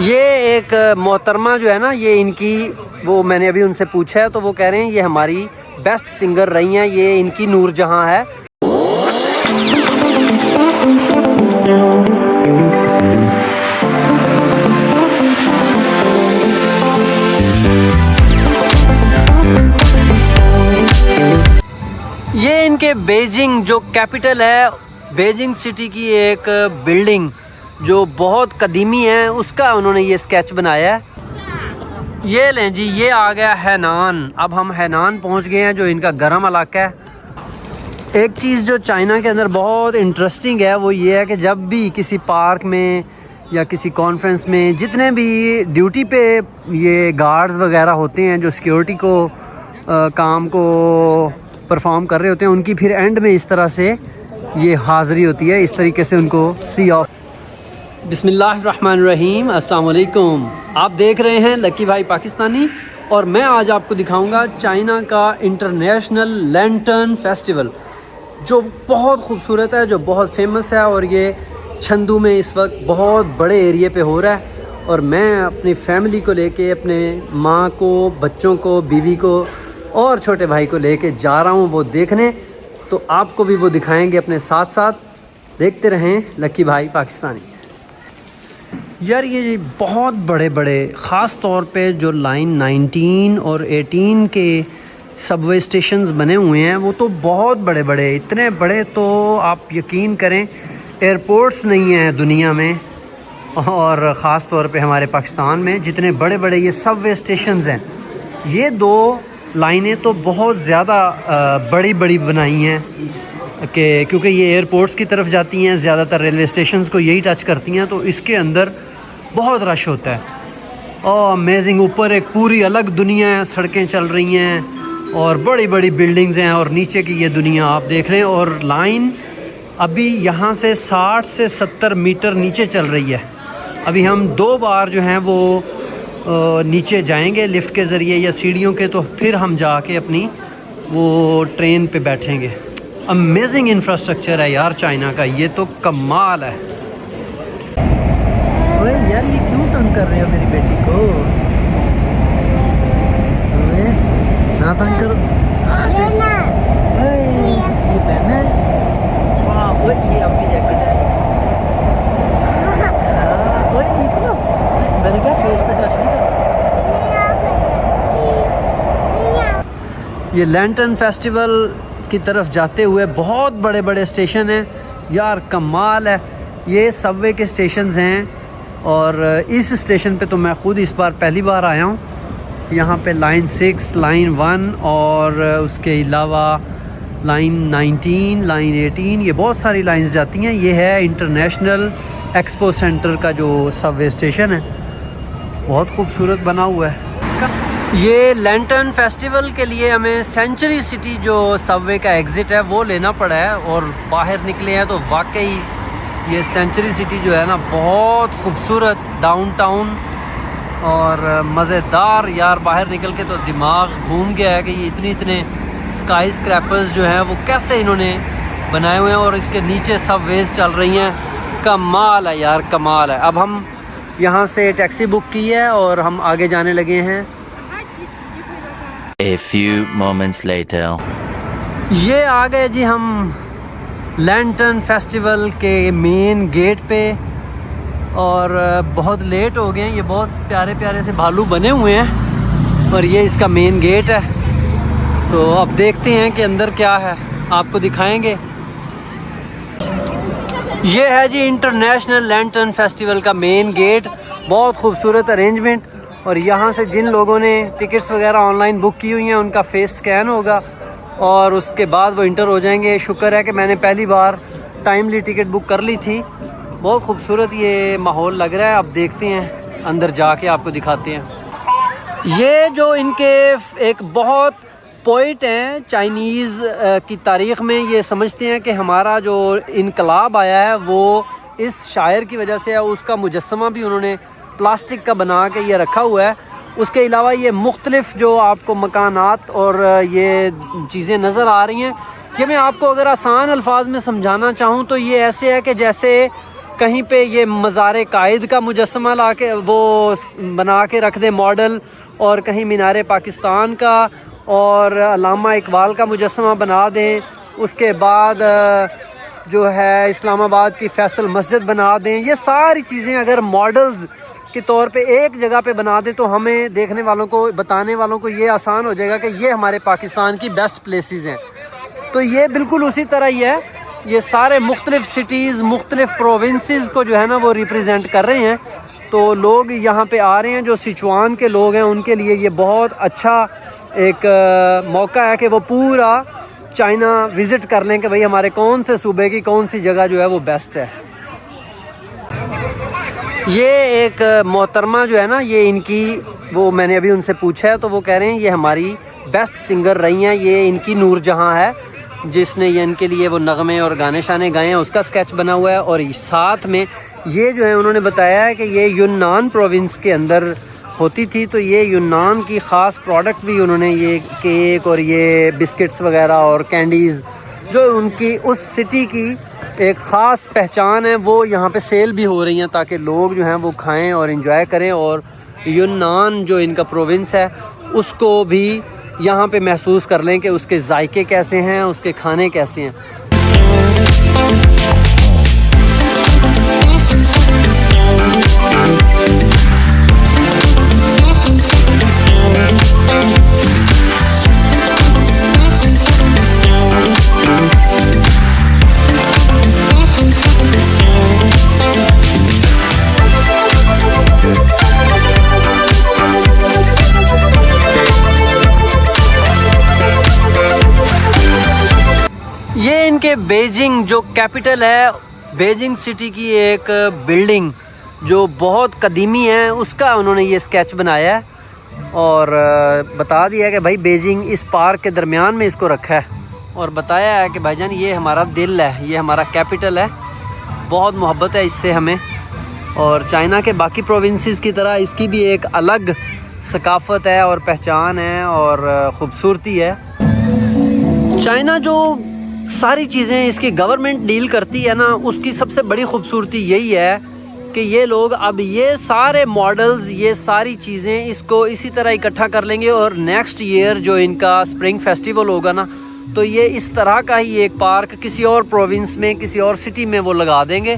ये एक मोहतरमा जो है ना, ये इनकी, वो मैंने अभी उनसे पूछा है तो वो कह रहे हैं ये हमारी बेस्ट सिंगर रही हैं, ये इनकी नूरजहां है। ये इनके बीजिंग जो कैपिटल है, बीजिंग सिटी की एक बिल्डिंग जो बहुत कदीमी है, उसका उन्होंने ये स्केच बनाया है। ये लें जी, ये आ गया हैनान। अब हम हैनान पहुंच गए हैं जो इनका गर्म इलाका है। एक चीज़ जो चाइना के अंदर बहुत इंटरेस्टिंग है वो ये है कि जब भी किसी पार्क में या किसी कॉन्फ्रेंस में जितने भी ड्यूटी पे ये गार्ड्स वगैरह होते हैं जो सिक्योरिटी को काम को परफॉर्म कर रहे होते हैं, उनकी फिर एंड में इस तरह से ये हाज़िरी होती है, इस तरीके से उनको सी ऑफ। बिस्मिल्लाहिर्रहमानिर्रहीम, अस्सलाम वालेकुम। आप देख रहे हैं लकी भाई पाकिस्तानी और मैं आज आपको दिखाऊंगा चाइना का इंटरनेशनल लैंटर्न फेस्टिवल जो बहुत खूबसूरत है, जो बहुत फेमस है और ये चंदू में इस वक्त बहुत बड़े एरिए पे हो रहा है। और मैं अपनी फैमिली को लेके, अपने माँ को, बच्चों को, बीवी को और छोटे भाई को लेके जा रहा हूँ वो देखने, तो आपको भी वो दिखाएंगे अपने साथ साथ। देखते रहें लकी भाई पाकिस्तानी। यार ये बहुत बड़े बड़े, ख़ास तौर पे जो लाइन 19 और 18 के सबवे स्टेशंस बने हुए हैं वो तो बहुत बड़े बड़े, इतने बड़े तो आप यकीन करें एयरपोर्ट्स नहीं हैं दुनिया में, और ख़ास तौर पे हमारे पाकिस्तान में जितने बड़े बड़े ये सबवे स्टेशंस हैं। ये दो लाइनें तो बहुत ज़्यादा बड़ी बड़ी बनाई हैं कि क्योंकि ये एयरपोर्ट्स की तरफ जाती हैं, ज़्यादातर रेलवे स्टेशंस को यही टच करती हैं, तो इसके अंदर बहुत रश होता है। और अमेजिंग, ऊपर एक पूरी अलग दुनिया है, सड़कें चल रही हैं और बड़ी बड़ी बिल्डिंग्स हैं, और नीचे की ये दुनिया आप देख रहे हैं। और लाइन अभी यहाँ से 60 से 70 मीटर नीचे चल रही है। अभी हम 2 बार जो हैं वो नीचे जाएंगे लिफ्ट के ज़रिए या सीढ़ियों के, तो फिर हम जाके अपनी वो ट्रेन पे बैठेंगे। अमेजिंग इंफ्रास्ट्रक्चर है यार चाइना का, ये तो कमाल है। ओए यार ये क्यों तंग कर रहे हो मेरी बेटी को? ओए ना तंग करो। ये पेन है। वाह, ओए ये आपकी जैकेट है। ओए नहीं करो, मैंने क्या फेस पे टच नहीं करना। ये लैंटर्न फेस्टिवल की तरफ जाते हुए बहुत बड़े बड़े स्टेशन हैं यार, कमाल है। ये सबवे के स्टेशंस हैं और इस स्टेशन पे तो मैं ख़ुद इस बार पहली बार आया हूँ। यहाँ पे लाइन 6, लाइन 1 और उसके अलावा लाइन 19, लाइन 18, ये बहुत सारी लाइंस जाती हैं। ये है इंटरनेशनल एक्सपो सेंटर का जो सबवे स्टेशन है, बहुत खूबसूरत बना हुआ है। ये लैंटर्न फेस्टिवल के लिए हमें सेंचुरी सिटी जो सबवे का एग्ज़िट है वो लेना पड़ा है, और बाहर निकले हैं तो वाकई ये सेंचुरी सिटी जो है ना बहुत खूबसूरत डाउनटाउन और मज़ेदार। यार बाहर निकल के तो दिमाग घूम गया है कि ये इतने स्काई स्क्रैपर्स जो हैं वो कैसे इन्होंने बनाए हुए हैं, और इसके नीचे सबवेज चल रही हैं। कमाल है यार, कमाल है। अब हम यहाँ से टैक्सी बुक की है और हम आगे जाने लगे हैं। A few moments later. ये आ गए जी हम लैंटर्न फेस्टिवल के मेन गेट पे, और बहुत लेट हो गए हैं। ये बहुत प्यारे प्यारे से भालू बने हुए हैं और ये इसका मेन गेट है। तो अब देखते हैं कि अंदर क्या है, आपको दिखाएंगे। ये है जी इंटरनेशनल लैंटर्न फेस्टिवल का मेन गेट, बहुत खूबसूरत अरेंजमेंट। और यहाँ से जिन लोगों ने टिकट्स वगैरह ऑनलाइन बुक की हुई हैं उनका फेस स्कैन होगा और उसके बाद वो इंटर हो जाएंगे। शुक्र है कि मैंने पहली बार टाइमली टिकट बुक कर ली थी। बहुत खूबसूरत ये माहौल लग रहा है। अब देखते हैं, अंदर जाके आपको दिखाते हैं। ये जो इनके एक बहुत पोइट हैं चाइनीज़ की तारीख़ में, ये समझते हैं कि हमारा जो इनकलाब आया है वो इस शायर की वजह से है। उसका मुजस्समा भी उन्होंने प्लास्टिक का बना के ये रखा हुआ है। उसके अलावा ये मुख्तलिफ़ जो आपको मकानात और ये चीज़ें नज़र आ रही हैं, कि मैं आपको अगर आसान अल्फाज में समझाना चाहूँ तो ये ऐसे है कि जैसे कहीं पे ये मज़ार कायद का मुजस्समा ला के वो बना के रख दे मॉडल, और कहीं मीनार पाकिस्तान का और अल्लामा इकबाल का मुजस्समा बना दें। उसके बाद जो है इस्लामाबाद की फैसल मस्जिद बना दें। ये सारी चीज़ें अगर मॉडल्स के तौर पे एक जगह पे बना दें तो हमें देखने वालों को, बताने वालों को ये आसान हो जाएगा कि ये हमारे पाकिस्तान की बेस्ट प्लेसेस हैं। तो ये बिल्कुल उसी तरह ही है। ये सारे मुख्तलिफ़ सिटीज़, मुख्तलिफ़ प्रोविंसेस को जो है ना वो रिप्रेजेंट कर रहे हैं। तो लोग यहाँ पे आ रहे हैं, जो सिचुआन के लोग हैं उनके लिए ये बहुत अच्छा एक मौका है कि वो पूरा चाइना विज़िट कर लें कि भाई हमारे कौन से सूबे की कौन सी जगह जो है वो बेस्ट है। ये एक मोहतरमा जो है ना, ये इनकी, वो मैंने अभी उनसे पूछा है तो वो कह रहे हैं ये हमारी बेस्ट सिंगर रही हैं। ये इनकी नूरजहाँ है जिसने ये इनके लिए वो नगमे और गाने शाने गाए हैं, उसका स्केच बना हुआ है। और साथ में ये जो है उन्होंने बताया है कि ये यूनान प्रोविंस के अंदर होती थी, तो ये यूनान की ख़ास प्रोडक्ट भी उन्होंने, ये केक और ये बिस्किट्स वगैरह और कैंडीज़ जो उनकी उस सिटी की एक ख़ास पहचान है, वो यहाँ पे सेल भी हो रही हैं ताकि लोग जो हैं वो खाएं और इन्जॉय करें, और यूनान जो इनका प्रोविंस है उसको भी यहाँ पे महसूस कर लें कि उसके जायके कैसे हैं, उसके खाने कैसे हैं। ये इनके बीजिंग जो कैपिटल है, बीजिंग सिटी की एक बिल्डिंग जो बहुत कदीमी है, उसका उन्होंने ये स्केच बनाया है और बता दिया है कि भाई बीजिंग इस पार्क के दरमियान में इसको रखा है, और बताया है कि भाईजान ये हमारा दिल है, ये हमारा कैपिटल है, बहुत मोहब्बत है इससे हमें। और चाइना के बाकी प्रोविंसेस की तरह इसकी भी एक अलग सकाफ़त है और पहचान है और ख़ूबसूरती है। चाइना जो सारी चीज़ें इसकी गवर्नमेंट डील करती है ना, उसकी सबसे बड़ी खूबसूरती यही है कि ये लोग अब ये सारे मॉडल्स, ये सारी चीज़ें इसको इसी तरह इकट्ठा कर लेंगे, और नेक्स्ट ईयर जो इनका स्प्रिंग फेस्टिवल होगा ना, तो ये इस तरह का ही एक पार्क किसी और प्रोविंस में, किसी और सिटी में वो लगा देंगे,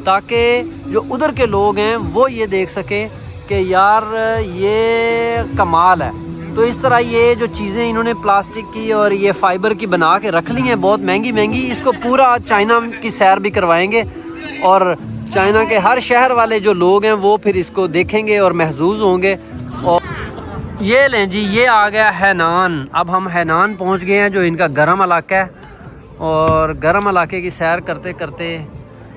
ताकि जो उधर के लोग हैं वो ये देख सकें कि यार ये कमाल है। तो इस तरह ये जो चीज़ें इन्होंने प्लास्टिक की और ये फाइबर की बना के रख ली हैं बहुत महंगी महंगी, इसको पूरा चाइना की सैर भी करवाएंगे, और चाइना के हर शहर वाले जो लोग हैं वो फिर इसको देखेंगे और महसूस होंगे। और ये लें जी, ये आ गया हैनान। अब हम हैनान पहुंच गए हैं जो इनका गर्म इलाका है, और गर्म इलाके की सैर करते करते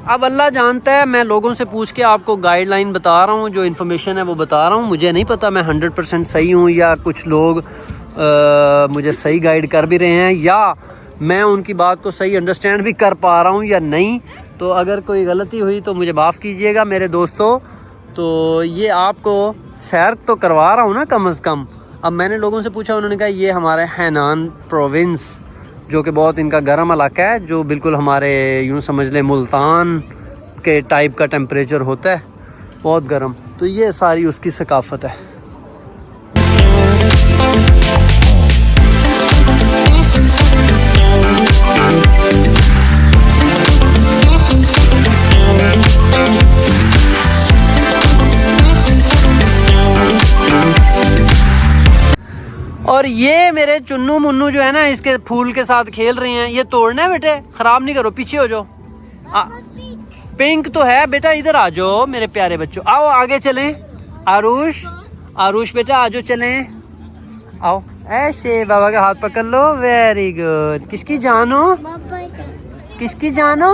अब अल्लाह जानता है, मैं लोगों से पूछ के आपको गाइडलाइन बता रहा हूँ, जो इन्फॉर्मेशन है वो बता रहा हूँ। मुझे नहीं पता मैं 100% सही हूँ या कुछ लोग मुझे सही गाइड कर भी रहे हैं, या मैं उनकी बात को सही अंडरस्टैंड भी कर पा रहा हूँ या नहीं। तो अगर कोई गलती हुई तो मुझे माफ़ कीजिएगा मेरे दोस्तों। तो ये आपको सैर तो करवा रहा हूँ ना कम अज़ कम। अब मैंने लोगों से पूछा, उन्होंने कहा ये हमारे हैनान प्रोविंस जो कि बहुत इनका गर्म इलाका है, जो बिल्कुल हमारे यूँ समझ लें मुल्तान के टाइप का टेम्परेचर होता है, बहुत गर्म। तो ये सारी उसकी सकाफ़त है। और ये मेरे चुन्नू मुन्नू जो है ना, इसके फूल के साथ खेल रहे हैं। ये तोड़ना है बेटे, ख़राब नहीं करो, पीछे हो जाओ। पिंक तो है बेटा, इधर आ जाओ मेरे प्यारे बच्चों, आओ आगे चलें। आरुष, आरुष बेटा आ जाओ, चलें, आओ। ऐसे बाबा का हाथ पकड़ लो, वेरी गुड। किसकी जानो, किसकी जानो?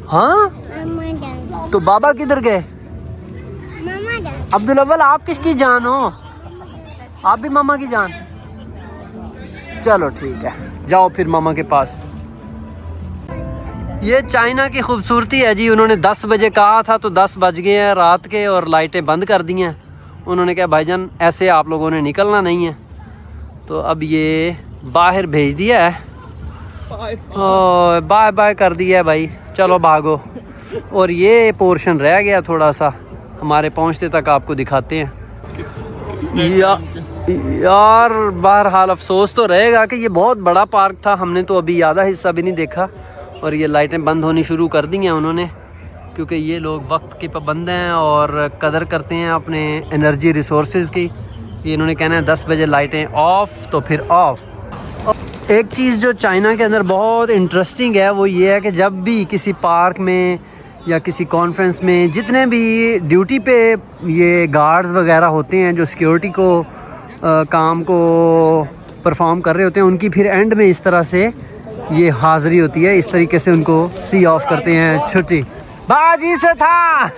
हाँ, तो बाबा किधर गए? अब्दुल अव्वल आप किसकी जान हो? आप भी मामा की जान? चलो ठीक है, जाओ फिर मामा के पास। ये चाइना की खूबसूरती है जी। उन्होंने 10 बजे कहा था तो 10 बज गए हैं रात के, और लाइटें बंद कर दी हैं। उन्होंने कहा भाईजान ऐसे आप लोगों ने निकलना नहीं है, तो अब ये बाहर भेज दिया है, बाय बाय कर दिया है भाई, चलो भागो। और ये पोर्शन रह गया थोड़ा सा, हमारे पहुंचते तक आपको दिखाते हैं। यार बहरहाल अफसोस तो रहेगा कि ये बहुत बड़ा पार्क था, हमने तो अभी आधा हिस्सा भी नहीं देखा। और ये लाइटें बंद होनी शुरू कर दी हैं उन्होंने, क्योंकि ये लोग वक्त के पाबंद हैं और कदर करते हैं अपने एनर्जी रिसोर्सेज की। ये इन्होंने कहना है 10 बजे लाइटें ऑफ तो फिर ऑफ। एक चीज़ जो चाइना के अंदर बहुत इंटरेस्टिंग है वो ये है कि जब भी किसी पार्क में या किसी कॉन्फ्रेंस में जितने भी ड्यूटी पे ये गार्ड्स वगैरह होते हैं जो सिक्योरिटी को काम को परफॉर्म कर रहे होते हैं, उनकी फिर एंड में इस तरह से ये हाज़िरी होती है। इस तरीके से उनको सी ऑफ करते हैं, छुट्टी बाजी से था।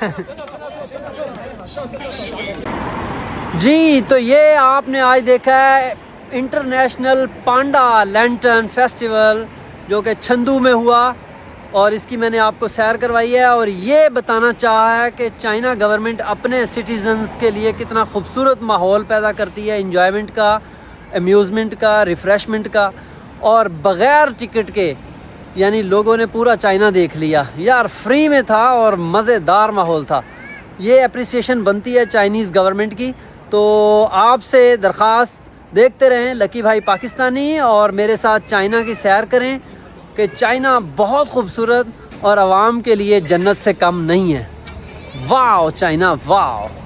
जी तो ये आपने आज देखा है इंटरनेशनल पांडा लैंटर्न फेस्टिवल जो कि चंदू में हुआ, और इसकी मैंने आपको सैर करवाई है। और ये बताना चाहा है कि चाइना गवर्नमेंट अपने सिटीजन्स के लिए कितना खूबसूरत माहौल पैदा करती है, इंजॉयमेंट का, अम्यूज़मेंट का, रिफ़्रेशमेंट का, और बग़ैर टिकट के। यानी लोगों ने पूरा चाइना देख लिया यार, फ्री में था और मज़ेदार माहौल था। ये अप्रिसिएशन बनती है चाइनीज़ गवर्नमेंट की। तो आपसे दरख्वास्त, देखते रहें लकी भाई पाकिस्तानी और मेरे साथ चाइना की सैर करें कि चाइना बहुत खूबसूरत और आवाम के लिए जन्नत से कम नहीं है। वाह चाइना वाह।